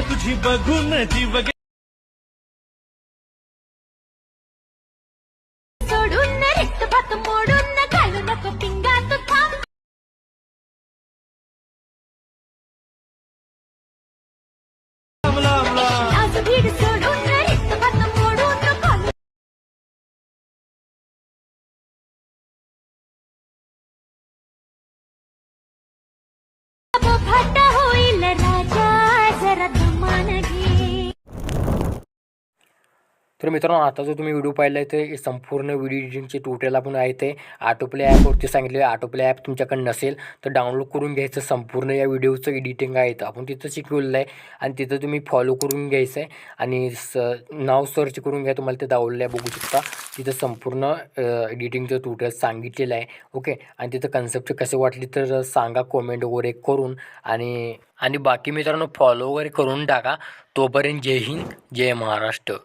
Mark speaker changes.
Speaker 1: तुझी बघून जीव
Speaker 2: सोडून रिक्त भात मोडून घालू नको पिंगात थांब आज भीड सोडून रिक्त भात मोडून घालू भात होईल राजा जरा दमान घे.
Speaker 3: तर मित्रांनो, आता जो तुम्ही व्हिडिओ पाहिला आहे ते संपूर्ण व्हिडिओ एडिटिंगचे ट्युटोरियल आपण आहे ते ऑटोप्ले ॲपवरती सांगितले. ऑटोप्ले ॲप तुमच्याकडे नसेल तर डाउनलोड करून घ्यायचं. संपूर्ण या व्हिडिओचं एडिटिंग आहे तर आपण तिथं शिकवलेलं आहे आणि तिथं तुम्ही फॉलो करून घ्यायचं आहे आणि नाव सर्च करून घ्या. तुम्हाला ते डाउनलोड आहे बघू शकता. तिथं संपूर्ण एडिटिंगचं ट्युटोरियल सांगितलेलं आहे. ओके, आणि तिथं कन्सेप्ट कसे वाटले तर सांगा कॉमेंट वगैरे करून. आणि बाकी मित्रांनो, फॉलो वगैरे करून टाका. तोपर्यंत जय हिंद, जय महाराष्ट्र.